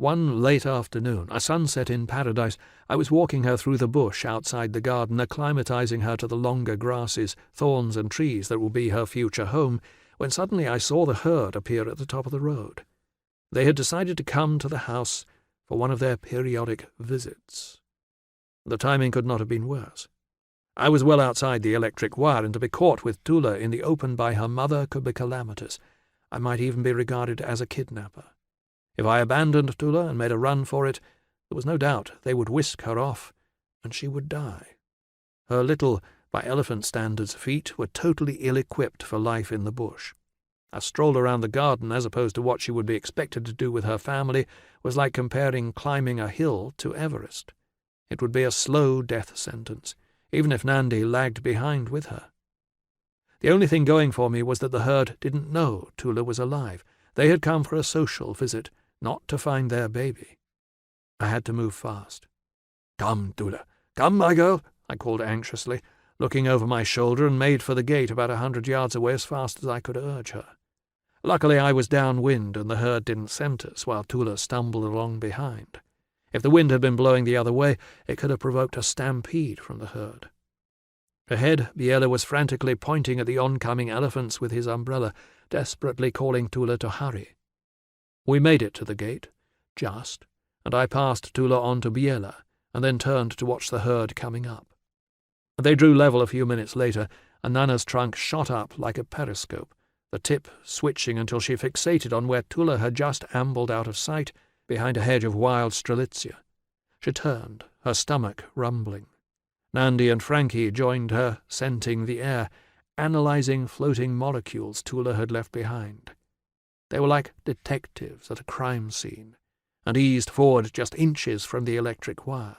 One late afternoon, a sunset in paradise, I was walking her through the bush outside the garden, acclimatizing her to the longer grasses, thorns and trees that will be her future home, when suddenly I saw the herd appear at the top of the road. They had decided to come to the house for one of their periodic visits. The timing could not have been worse. I was well outside the electric wire, and to be caught with Thula in the open by her mother could be calamitous. I might even be regarded as a kidnapper. If I abandoned Thula and made a run for it, there was no doubt they would whisk her off, and she would die. Her little, by elephant standards, feet were totally ill-equipped for life in the bush. A stroll around the garden, as opposed to what she would be expected to do with her family, was like comparing climbing a hill to Everest. It would be a slow death sentence, even if Nandi lagged behind with her. The only thing going for me was that the herd didn't know Thula was alive. They had come for a social visit, not to find their baby. I had to move fast. "Come, Thula, come, my girl," I called anxiously, looking over my shoulder, and made for the gate about 100 yards away as fast as I could urge her. Luckily I was downwind, and the herd didn't scent us, while Thula stumbled along behind. If the wind had been blowing the other way, it could have provoked a stampede from the herd. Ahead, Biela was frantically pointing at the oncoming elephants with his umbrella, desperately calling Thula to hurry. We made it to the gate, just, and I passed Thula on to Biela, and then turned to watch the herd coming up. They drew level a few minutes later, and Nana's trunk shot up like a periscope, the tip switching until she fixated on where Thula had just ambled out of sight behind a hedge of wild strelitzia. She turned, her stomach rumbling. Nandi and Frankie joined her, scenting the air, analyzing floating molecules Thula had left behind. They were like detectives at a crime scene, and eased forward just inches from the electric wire.